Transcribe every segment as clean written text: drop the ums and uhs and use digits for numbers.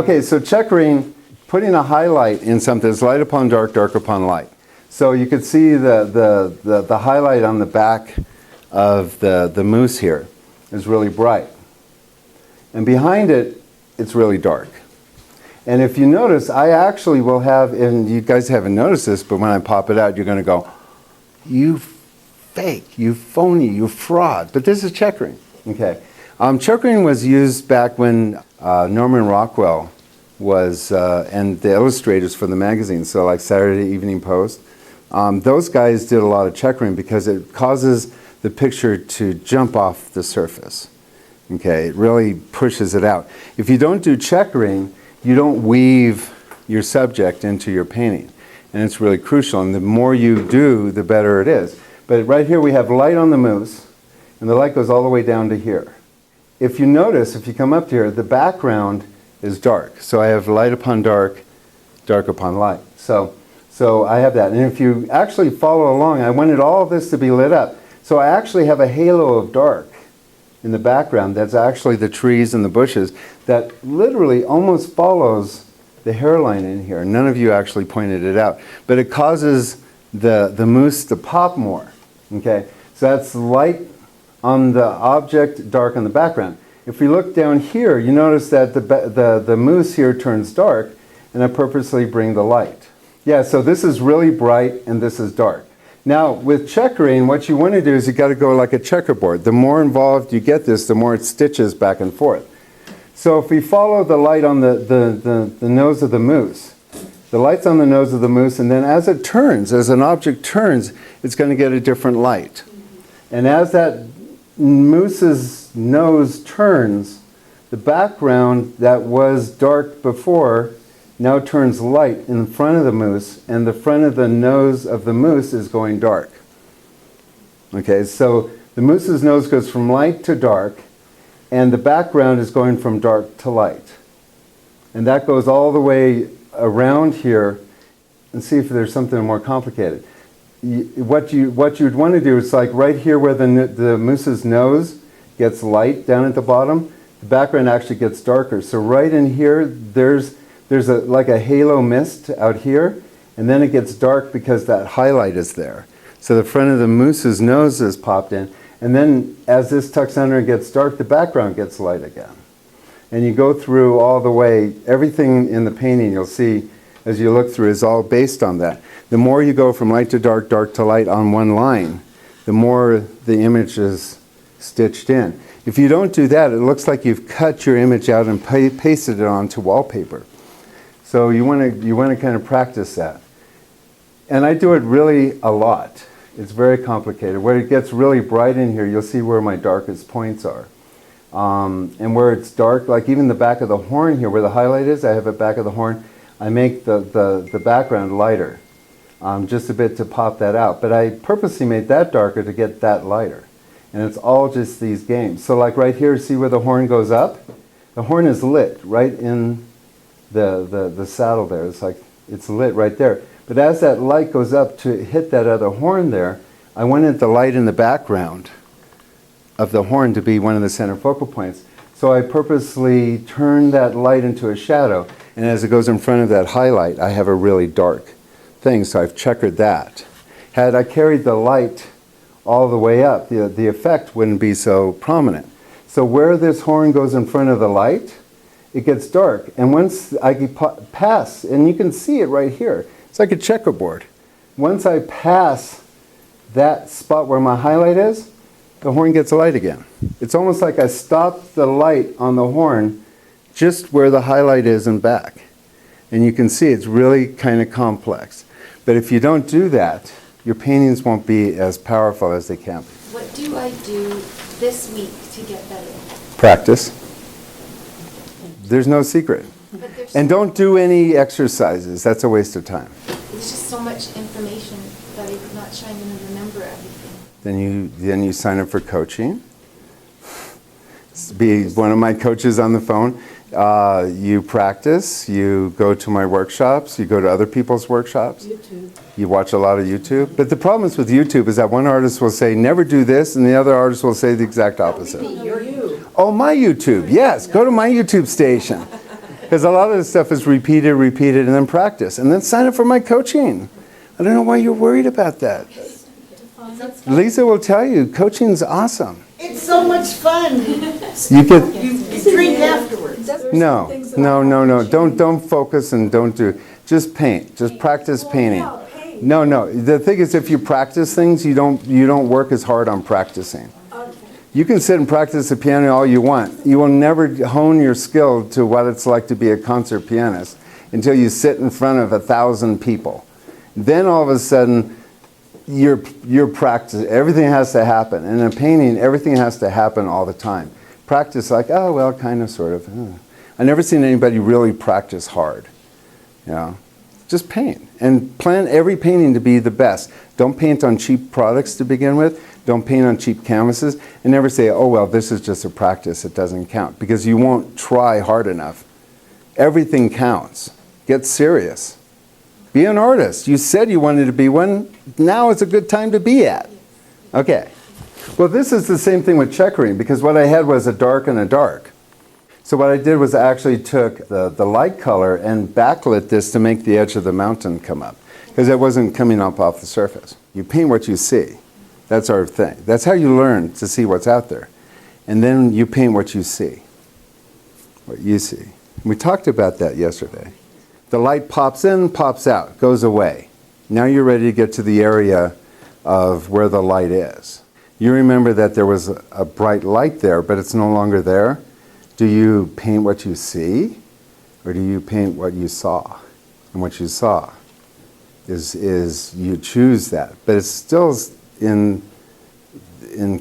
Okay, so checkering, putting a highlight in something is light upon dark, dark upon light. So you could see the highlight on the back of the mousse here is really bright. And behind it, it's really dark. And if you notice, I actually will have, and you guys haven't noticed this, but when I pop it out, you're going to go, you fake, you phony, you fraud. But this is checkering. Okay. Checkering was used back when Norman Rockwell was, and the illustrators for the magazine, so like Saturday Evening Post, those guys did a lot of checkering because it causes the picture to jump off the surface. Okay, it really pushes it out. If you don't do checkering, you don't weave your subject into your painting. And it's really crucial. And the more you do, the better it is. But right here we have light on the mousse, and the light goes all the way down to here. If you notice, if you come up here, the background is dark. So I have light upon dark, dark upon light. So I have that. And if you actually follow along, I wanted all of this to be lit up. So I actually have a halo of dark in the background that's actually the trees and the bushes that literally almost follows the hairline in here. None of you actually pointed it out. But it causes the mousse to pop more. Okay? So that's light on the object, dark on the background. If we look down here, you notice that the mousse here turns dark, and I purposely bring the light. Yeah, so this is really bright and this is dark. Now, with checkering, what you want to do is you got to go like a checkerboard. The more involved you get this, the more it stitches back and forth. So if we follow the light on the nose of the mousse, the light's on the nose of the mousse, and then as it turns, as an object turns, it's going to get a different light. And as that mousse's nose turns, the background that was dark before now turns light in front of the mousse, and the front of the nose of the mousse is going dark. Okay, so the mousse's nose goes from light to dark, and the background is going from dark to light. And that goes all the way around here, and see if there's something more complicated. What you'd want to do is like right here where the mousse's nose gets light down at the bottom, the background actually gets darker. So right in here, there's like a halo mist out here, and then it gets dark because that highlight is there. So the front of the mousse's nose is popped in, and then as this tucks under and gets dark, the background gets light again. And you go through all the way, everything in the painting you'll see as you look through is all based on that. The more you go from light to dark, dark to light on one line, the more the image is stitched in. If you don't do that, it looks like you've cut your image out and pasted it onto wallpaper. So you want to kind of practice that. And I do it really a lot. It's very complicated. Where it gets really bright in here, you'll see where my darkest points are. And where it's dark, like even the back of the horn here, where the highlight is, I have a back of the horn, I make the background lighter, just a bit to pop that out. But I purposely made that darker to get that lighter. And it's all just these games. So like right here, see where the horn goes up? The horn is lit right in the saddle there. It's like it's lit right there. But as that light goes up to hit that other horn there, I wanted the light in the background of the horn to be one of the center focal points. So I purposely turned that light into a shadow, and as it goes in front of that highlight, I have a really dark thing, so I've checkered that. Had I carried the light all the way up, the effect wouldn't be so prominent. So where this horn goes in front of the light, it gets dark. And once I pass, and you can see it right here, it's like a checkerboard. Once I pass that spot where my highlight is, the horn gets light again. It's almost like I stopped the light on the horn just where the highlight is and back. And you can see it's really kind of complex. But if you don't do that, your paintings won't be as powerful as they can be. What do I do this week to get better? Practice. There's no secret. And don't do any exercises. That's a waste of time. There's just so much information that I'm not trying to remember everything. Then you sign up for coaching. Be one of my coaches on the phone. You practice. You go to my workshops. You go to other people's workshops. YouTube. You watch a lot of YouTube. But the problem with YouTube is that one artist will say, never do this, and the other artist will say the exact opposite. You're you. Oh, my YouTube. Yes, go to my YouTube station. Because a lot of this stuff is repeated, and then practice. And then sign up for my coaching. I don't know why you're worried about that. Lisa will tell you, coaching's awesome. It's so much fun. You get You drink afterwards. no. Don't focus and don't do. Just paint. Just practice painting. No. The thing is, if you practice things, you don't work as hard on practicing. You can sit and practice the piano all you want. You will never hone your skill to what it's like to be a concert pianist until you sit in front of 1,000 people. Then all of a sudden, your practice, everything has to happen. And in painting, everything has to happen all the time. Practice like, oh, well, kind of, sort of. I've never seen anybody really practice hard. You know, just paint. And plan every painting to be the best. Don't paint on cheap products to begin with. Don't paint on cheap canvases. And never say, oh, well, this is just a practice. It doesn't count. Because you won't try hard enough. Everything counts. Get serious. Be an artist. You said you wanted to be one. Now is a good time to be at. Okay. Well, this is the same thing with checkering, because what I had was a dark and a dark. So what I did was I actually took the light color and backlit this to make the edge of the mountain come up, because it wasn't coming up off the surface. You paint what you see. That's our thing. That's how you learn to see what's out there. And then you paint what you see. What you see. We talked about that yesterday. The light pops in, pops out, goes away. Now you're ready to get to the area of where the light is. You remember that there was a bright light there, but it's no longer there. Do you paint what you see, or do you paint what you saw? And what you saw is you choose that, but it's still in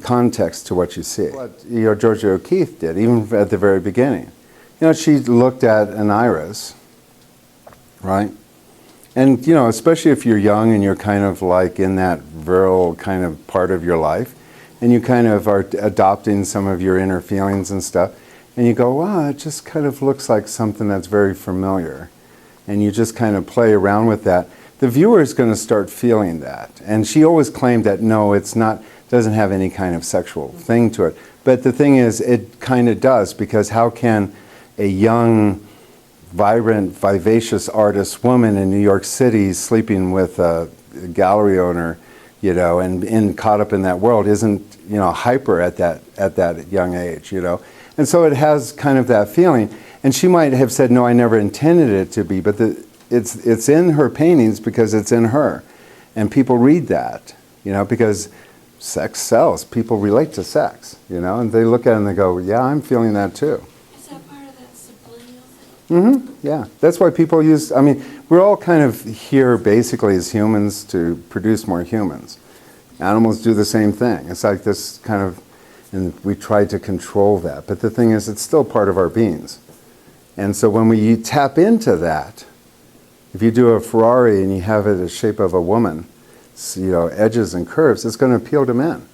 context to what you see. What Georgia O'Keeffe did, even at the very beginning. She looked at an iris, right? And, especially if you're young and you're kind of like in that virile kind of part of your life, and you kind of are adopting some of your inner feelings and stuff, and you go, wow, it just kind of looks like something that's very familiar. And you just kind of play around with that. The viewer is going to start feeling that. And she always claimed that, no, it's not, doesn't have any kind of sexual thing to it. But the thing is, it kind of does, because how can a young, vibrant, vivacious artist woman in New York City sleeping with a gallery owner, and caught up in that world isn't, hyper at that young age, And so it has kind of that feeling. And she might have said, no, I never intended it to be, but it's in her paintings because it's in her. And people read that, because sex sells. People relate to sex, and they look at it and they go, yeah, I'm feeling that too. Is that part of that subliminal thing? Yeah, that's why people use, we're all kind of here basically as humans to produce more humans. Animals do the same thing. It's like this kind of, and we try to control that. But the thing is, it's still part of our beings. And so when we tap into that, if you do a Ferrari and you have it the shape of a woman, edges and curves, it's going to appeal to men.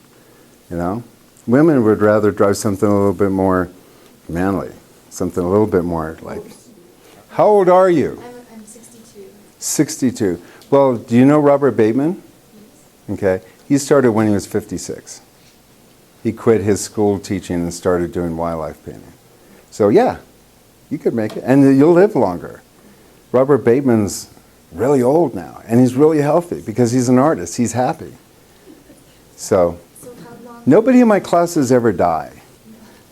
Women would rather drive something a little bit more manly, something a little bit more like. How old are you? I'm 62. 62. Well, do you know Robert Bateman? Yes. Okay. He started when he was 56. He quit his school teaching and started doing wildlife painting. So yeah, you could make it, and you'll live longer. Robert Bateman's really old now, and he's really healthy because he's an artist. He's happy. So how long? nobody in my classes ever die.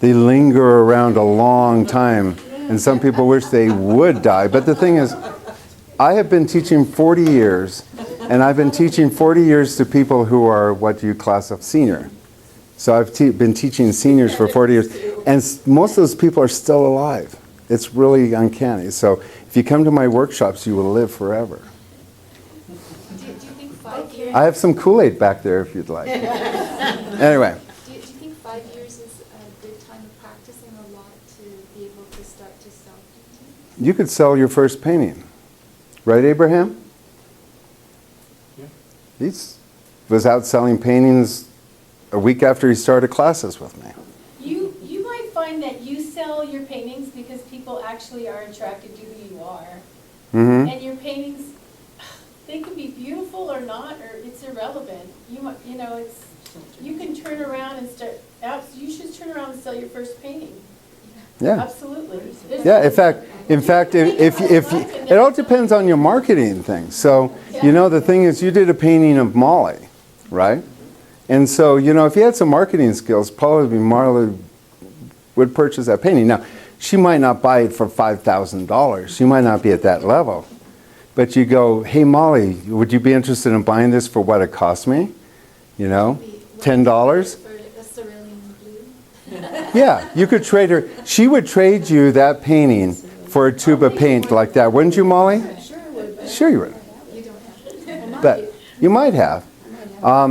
They linger around a long time, and some people wish they would die. But the thing is, I have been teaching 40 years, and I've been teaching 40 years to people who are what you classify senior. So I've been teaching seniors for 40 years, and most of those people are still alive. It's really uncanny. So if you come to my workshops, you will live forever. Do you think 5 years? I have some Kool-Aid back there if you'd like. Anyway. Do you think 5 years is a good time of practicing a lot to be able to start to sell painting? You could sell your first painting. Right, Abraham? Yeah. He was out selling paintings a week after he started classes with me. You might find that you sell your paintings because people actually are attracted to who you are. Mm-hmm. And your paintings, they can be beautiful or not, or it's irrelevant. You can turn around and you should turn around and sell your first painting. Yeah. Absolutely. Yeah, in fact, if it all depends on your marketing thing. So, you know, the thing is, you did a painting of Molly, right? And so, you know, if you had some marketing skills, probably Marley would purchase that painting. Now, she might not buy it for $5,000. She might not be at that level. But you go, hey, Molly, would you be interested in buying this for what it cost me? You know, $10? For a cerulean blue. Yeah, you could trade her. She would trade you that painting for a tube of paint like that, wouldn't you, Molly? Sure would. Sure you would. You don't have to. But you might have.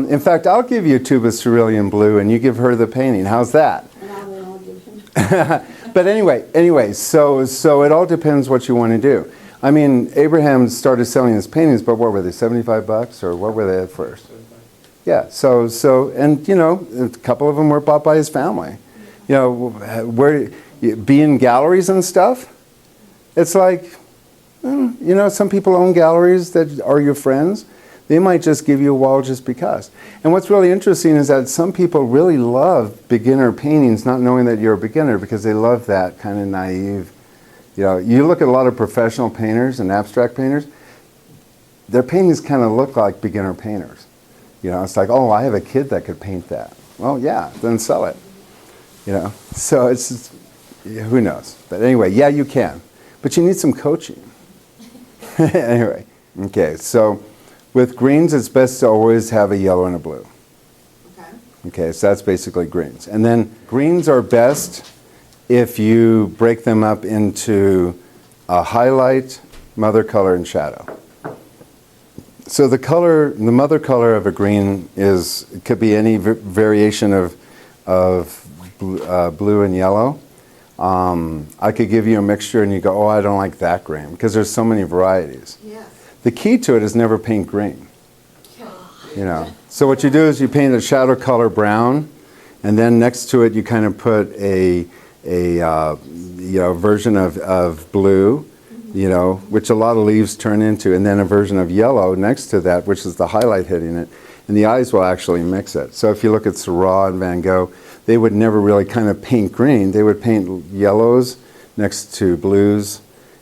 In fact, I'll give you a tube of cerulean blue and you give her the painting. How's that? But anyway, so it all depends what you want to do. I mean, Abraham started selling his paintings, but what were they, $75 or what were they at first? Yeah, so and you know, a couple of them were bought by his family. You know, where be in galleries and stuff. It's like, you know, some people own galleries that are your friends. They might just give you a wall just because. And what's really interesting is that some people really love beginner paintings, not knowing that you're a beginner, because they love that kind of naive. You know, you look at a lot of professional painters and abstract painters, their paintings kind of look like beginner painters. You know, it's like, oh, I have a kid that could paint that. Well, yeah, then sell it. You know, so it's who knows. But anyway, yeah, you can. But you need some coaching. Anyway, okay, so with greens, it's best to always have a yellow and a blue. Okay, so that's basically greens. And then greens are best if you break them up into a highlight, mother color, and shadow. So the mother color of a green could be any variation of blue and yellow. I could give you a mixture and you go, oh, I don't like that green, because there's so many varieties. Yes. The key to it is never paint green. You know, so what you do is you paint a shadow color brown, and then next to it you kind of put a version of blue, you know, which a lot of leaves turn into, and then a version of yellow next to that, which is the highlight hitting it, and the eyes will actually mix it. So if you look at Seurat and Van Gogh, they would never really kind of paint green. They would paint yellows next to blues,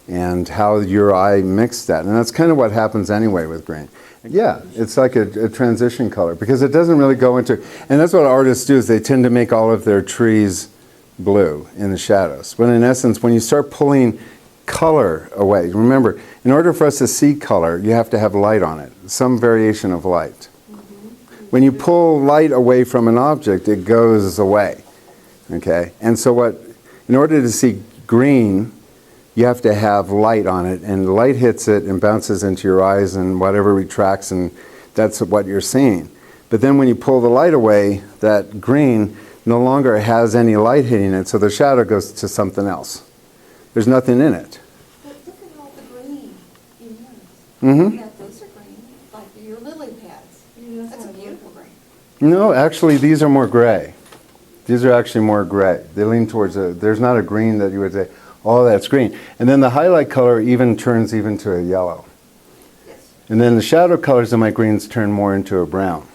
and how your eye mixed that. And that's kind of what happens anyway with green. Yeah, it's like a transition color, because it doesn't really go into, and that's what artists do, is they tend to make all of their trees blue in the shadows. When in essence, when you start pulling color away, remember, in order for us to see color, you have to have light on it, some variation of light. When you pull light away from an object, it goes away. Okay? And so in order to see green, you have to have light on it, and light hits it and bounces into your eyes and whatever retracts, and that's what you're seeing. But then when you pull the light away, that green no longer has any light hitting it, so the shadow goes to something else. There's nothing in it. But look at all the green in yours. Mm-hmm. Yeah, those are green, like your lily pads. That's a beautiful green. No, actually, these are more gray. These are actually more gray. They lean towards there's not a green that you would say, oh, that's green. And then the highlight color even turns even to a yellow. Yes. And then the shadow colors of my greens turn more into a brown.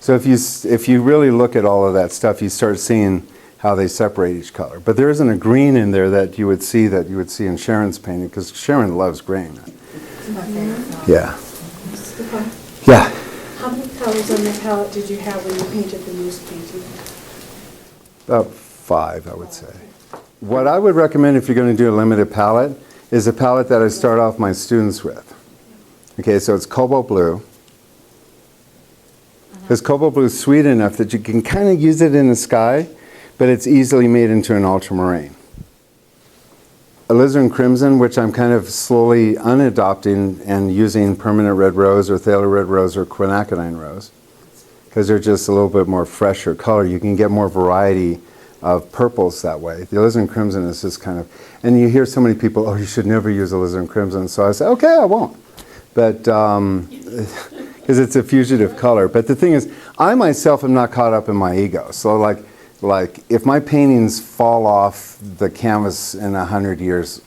So if you really look at all of that stuff, you start seeing how they separate each color. But there isn't a green in there that you would see in Sharon's painting, because Sharon loves green. It's my favorite color. Yeah. Stefan, Yeah. how many colors on the palette did you have when you painted the moose painting? About 5, I would say. What I would recommend if you're going to do a limited palette is a palette that I start off my students with. Okay, so it's cobalt blue. Because cobalt blue is sweet enough that you can kind of use it in the sky, but it's easily made into an ultramarine. Alizarin crimson, which I'm kind of slowly unadopting and using permanent red rose or phthalo red rose or quinacridine rose, because they're just a little bit more fresher color. You can get more variety of purples that way. The alizarin crimson is just kind of, and you hear so many people, oh, you should never use alizarin crimson. So I say, okay, I won't. But, because it's a fugitive color. But the thing is, I myself am not caught up in my ego. So like if my paintings fall off the canvas in 100 years,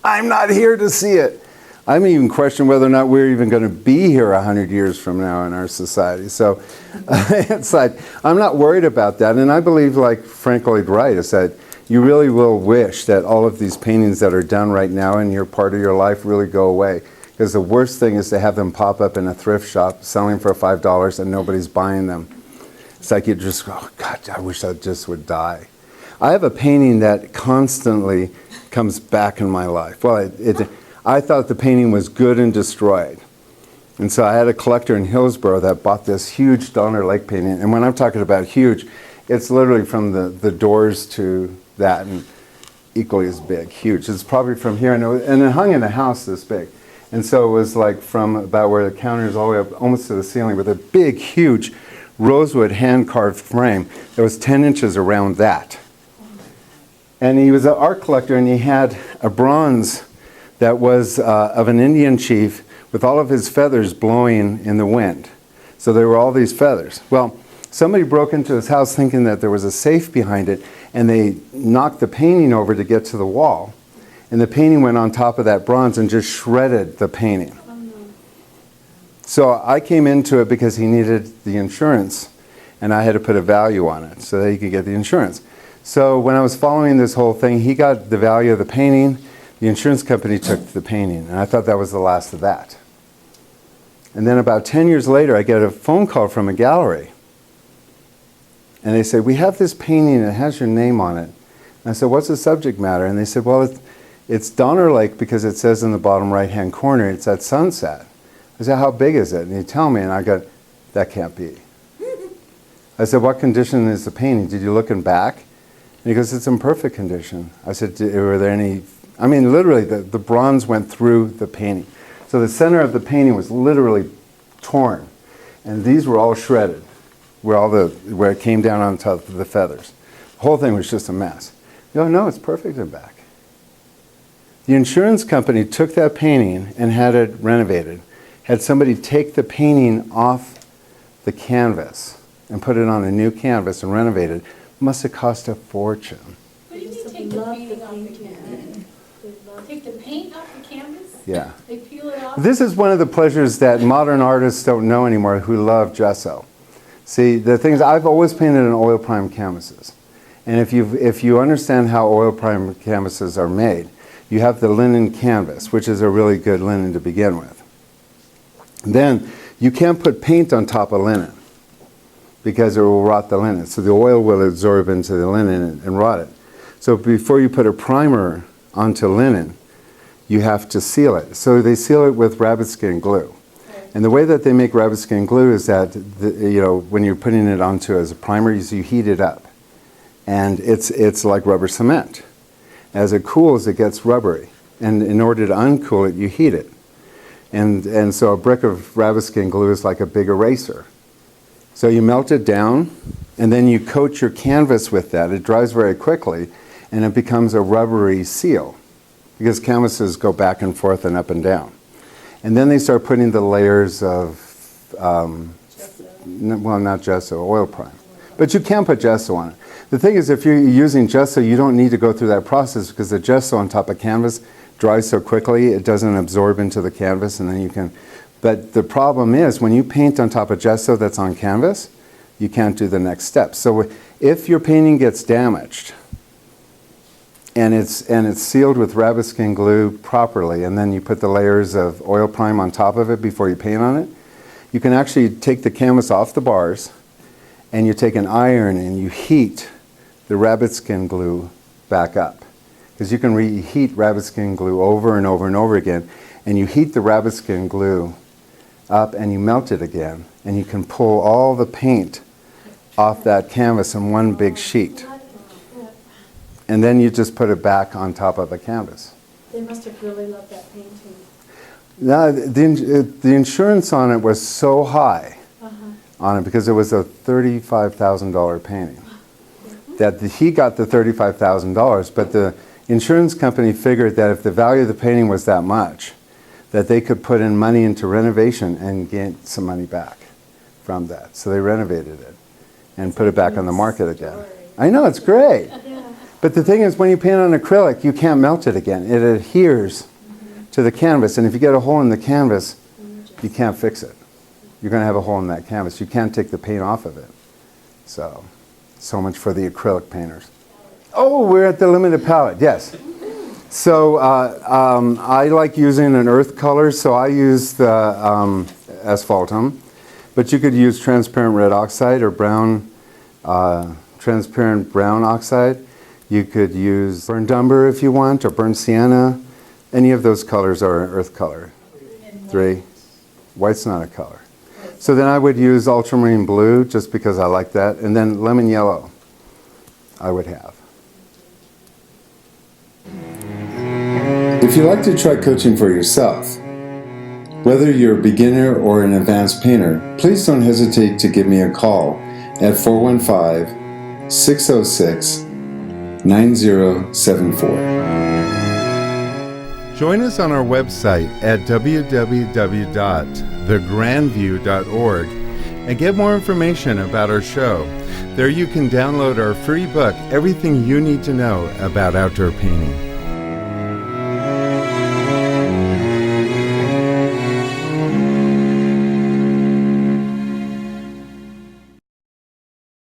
I'm not here to see it. I may even question whether or not we're even going to be here 100 years from now in our society. So it's like, I'm not worried about that. And I believe, like Frank Lloyd Wright has said, you really will wish that all of these paintings that are done right now in your part of your life really go away. Because the worst thing is to have them pop up in a thrift shop selling for $5 and nobody's buying them. It's like you just go, oh, God, I wish I just would die. I have a painting that constantly comes back in my life. Well, I thought the painting was good and destroyed. And so I had a collector in Hillsborough that bought this huge Donner Lake painting. And when I'm talking about huge, it's literally from the doors to that and equally as big, huge. It's probably from here, and it hung in a house this big. And so it was like from about where the counter is all the way up almost to the ceiling with a big, huge rosewood hand-carved frame that was 10 inches around that. And he was an art collector, and he had a bronze that was of an Indian chief with all of his feathers blowing in the wind. So there were all these feathers. Well, somebody broke into his house thinking that there was a safe behind it, and they knocked the painting over to get to the wall. And the painting went on top of that bronze and just shredded the painting. So I came into it because he needed the insurance, and I had to put a value on it so that he could get the insurance. So when I was following this whole thing, he got the value of the painting, the insurance company took the painting, and I thought that was the last of that. And then about 10 years later, I get a phone call from a gallery. And they said, we have this painting, it has your name on it. And I said, what's the subject matter? And they said, well, it's Donner Lake because it says in the bottom right-hand corner, it's at sunset. I said, how big is it? And he tell me, and I go, that can't be. I said, what condition is the painting? Did you look in back? And he goes, it's in perfect condition. I said, were there any, I mean, literally, the bronze went through the painting. So the center of the painting was literally torn. And these were all shredded, where it came down on top of the feathers. The whole thing was just a mess. You go, no, it's perfect in back. The insurance company took that painting and had it renovated. Had somebody take the painting off the canvas and put it on a new canvas and renovate it. Must have cost a fortune. What do you mean take the painting off the canvas? Take the paint off the canvas? Yeah. They peel it off? This is one of the pleasures that modern artists don't know anymore who love gesso. See, the things, I've always painted in oil prime canvases. And if you understand how oil prime canvases are made, you have the linen canvas, which is a really good linen to begin with. Then you can't put paint on top of linen because it will rot the linen. So the oil will absorb into the linen and rot it. So before you put a primer onto linen, you have to seal it. So they seal it with rabbit skin glue. And the way that they make rabbit skin glue is that, when you're putting it onto as a primer, you heat it up. And it's like rubber cement. As it cools, it gets rubbery. And in order to uncool it, you heat it. And so a brick of rabbit skin glue is like a big eraser. So you melt it down, and then you coat your canvas with that. It dries very quickly, and it becomes a rubbery seal, because canvases go back and forth and up and down. And then they start putting the layers of, well, not gesso, oil prime. But you can put gesso on it. The thing is, if you're using gesso, you don't need to go through that process because the gesso on top of canvas dries so quickly, it doesn't absorb into the canvas, and then you can. But the problem is, when you paint on top of gesso that's on canvas, you can't do the next step. So if your painting gets damaged, and it's sealed with rabbit skin glue properly, and then you put the layers of oil prime on top of it before you paint on it, you can actually take the canvas off the bars, and you take an iron and you heat the rabbit skin glue back up. Because you can reheat rabbit skin glue over and over and over again, and you heat the rabbit skin glue up and you melt it again, and you can pull all the paint off that canvas in one big sheet. And then you just put it back on top of the canvas. They must have really loved that painting. Now, the insurance on it was so high on it because it was a $35,000 painting that he got the $35,000, but the insurance company figured that if the value of the painting was that much, that they could put in money into renovation and get some money back from that. So they renovated it and put it back on the market again. I know, it's great. But the thing is, when you paint on acrylic, you can't melt it again. It adheres to the canvas, and if you get a hole in the canvas, you can't fix it. You're going to have a hole in that canvas. You can't take the paint off of it. So much for the acrylic painters. Oh, we're at the limited palette, yes. So I like using an earth color, so I use the asphaltum. But you could use transparent red oxide or brown, transparent brown oxide. You could use burnt umber if you want, or burnt sienna. Any of those colors are an earth color. 3. White's not a color. So then I would use ultramarine blue just because I like that. And then lemon yellow I would have. If you'd like to try coaching for yourself, whether you're a beginner or an advanced painter, please don't hesitate to give me a call at 415-606-9074. Join us on our website at www.thegrandview.org and get more information about our show. There you can download our free book, Everything You Need to Know About Outdoor Painting.